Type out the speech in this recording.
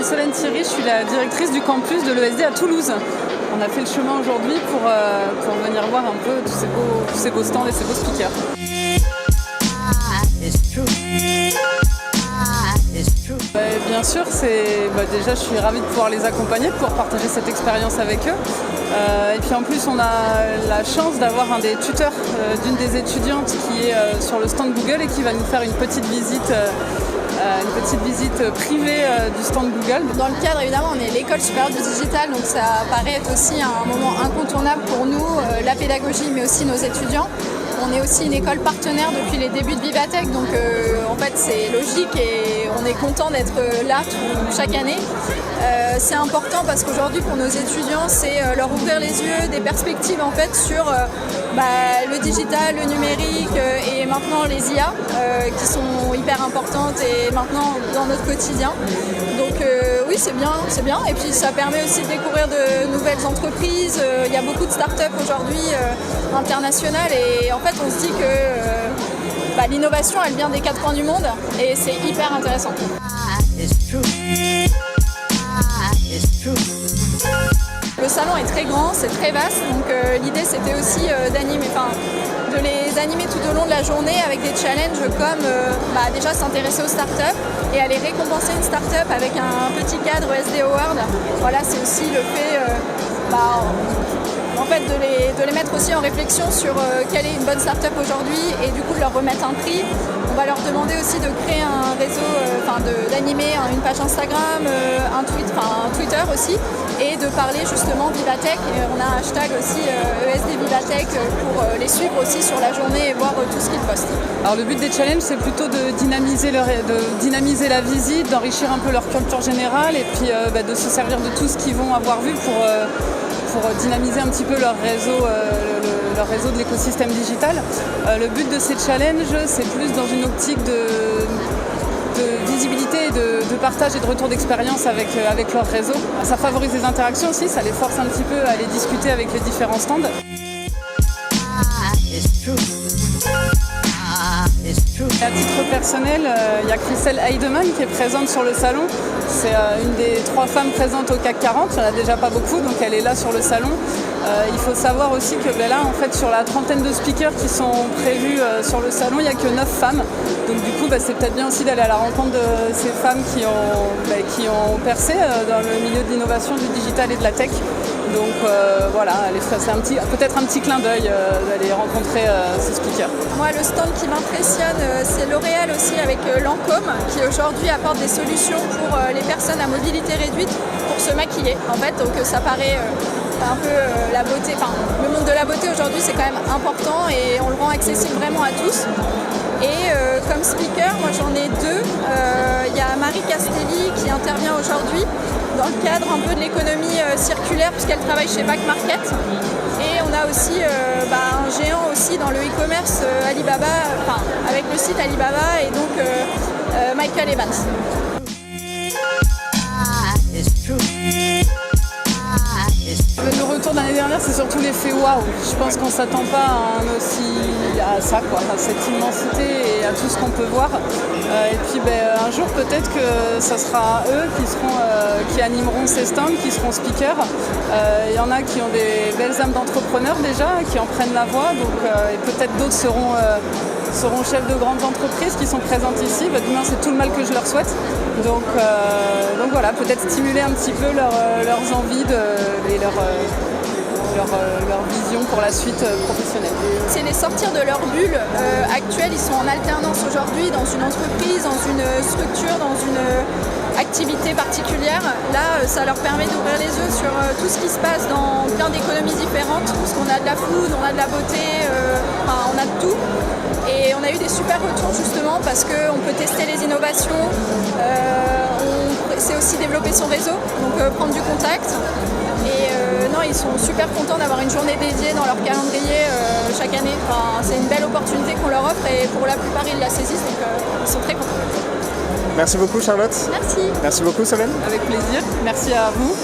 Solène Thierry, je suis la directrice du campus de l'ESD à Toulouse. On a fait le chemin aujourd'hui pour venir voir un peu tous ces beaux stands et ces beaux speakers. Bien sûr, déjà je suis ravie de pouvoir les accompagner, de pouvoir partager cette expérience avec eux. Et puis en plus on a la chance d'avoir un des tuteurs d'une des étudiantes qui est sur le stand Google et qui va nous faire une petite visite privée du stand Google. Dans le cadre, évidemment, on est l'école supérieure du digital, donc ça paraît être aussi un moment incontournable pour nous, la pédagogie, mais aussi nos étudiants. On est aussi une école partenaire depuis les débuts de Vivatech, donc en fait c'est logique et on est content d'être là chaque année. C'est important parce qu'aujourd'hui pour nos étudiants c'est leur ouvrir les yeux, des perspectives en fait sur le digital, le numérique et maintenant les IA qui sont hyper importantes et maintenant dans notre quotidien. Donc oui c'est bien et puis ça permet aussi de découvrir de nouvelles entreprises. Il y a beaucoup de startups aujourd'hui internationales et en fait on se dit que l'innovation elle vient des quatre coins du monde et c'est hyper intéressant. Le salon est très grand, c'est très vaste, donc l'idée c'était aussi de les animer tout au long de la journée avec des challenges comme déjà s'intéresser aux startups et aller récompenser une startup avec un petit cadre ESD Award. Voilà, c'est aussi le fait de les mettre aussi en réflexion sur quelle est une bonne startup aujourd'hui et du coup de leur remettre un prix. On va leur demander aussi de créer un réseau, d'animer une page Instagram, un Twitter aussi et de parler justement Vivatech. Et on a un hashtag aussi ESD Vivatech pour les suivre aussi sur la journée et voir tout ce qu'ils postent. Alors le but des challenges c'est plutôt de dynamiser la visite, d'enrichir un peu leur culture générale et puis de se servir de tout ce qu'ils vont avoir vu pour dynamiser un petit peu leur réseau de l'écosystème digital. Le but de ces challenges, c'est plus dans une optique de visibilité, de partage et de retour d'expérience avec leur réseau. Ça favorise les interactions aussi, ça les force un petit peu à aller discuter avec les différents stands. À titre personnel, il y a Christelle Heidemann qui est présente sur le salon. C'est une des 3 femmes présentes au CAC 40, il n'y en a déjà pas beaucoup, donc elle est là sur le salon. Il faut savoir aussi que là, en fait, sur la trentaine de speakers qui sont prévus sur le salon, il n'y a que 9 femmes. Donc du coup, c'est peut-être bien aussi d'aller à la rencontre de ces femmes qui ont percé dans le milieu de l'innovation, du digital et de la tech. Donc c'est peut-être un petit clin d'œil d'aller rencontrer ces speakers. Moi, le stand qui m'impressionne, c'est L'Oréal aussi avec Lancôme, qui aujourd'hui apporte des solutions pour les personnes à mobilité réduite pour se maquiller. En fait, donc ça paraît un peu la beauté. Le monde de la beauté aujourd'hui, c'est quand même important et on le rend accessible vraiment à tous. Et comme speaker, moi j'en ai 2. Il y a Marie Castelli qui intervient aujourd'hui dans le cadre un peu de l'économie circulaire puisqu'elle travaille chez Back Market. Et on a aussi un géant aussi dans le e-commerce Alibaba, avec le site Alibaba et donc Michael Evans. Le retour de l'année dernière, c'est surtout l'effet waouh. Je pense qu'on ne s'attend pas à ça, à cette immensité et à tout ce qu'on peut voir. Et puis un jour, peut-être que ça sera eux qui animeront ces stands, qui seront speakers. Il y en a qui ont des belles âmes d'entrepreneurs déjà, qui en prennent la voix. Et peut-être d'autres seront chefs de grandes entreprises qui sont présentes ici. Du moins, c'est tout le mal que je leur souhaite. Donc voilà, peut-être stimuler un petit peu leurs envies et leur vision pour la suite professionnelle. C'est les sortir de leur bulle actuelle. Ils sont en alternance aujourd'hui dans une entreprise, dans une structure, dans une activité particulière. Là, ça leur permet d'ouvrir les yeux sur tout ce qui se passe dans plein d'économies différentes, parce qu'on a de la food, on a de la beauté, on a de tout. Et on a eu des super retours justement parce qu'on peut tester les innovations, c'est aussi développer son réseau, donc prendre du contact. Et ils sont super contents d'avoir une journée dédiée dans leur calendrier chaque année. C'est une belle opportunité qu'on leur offre et pour la plupart ils la saisissent, donc ils sont très contents. Merci beaucoup Charlotte. Merci. Merci beaucoup Solène. Avec plaisir, merci à vous.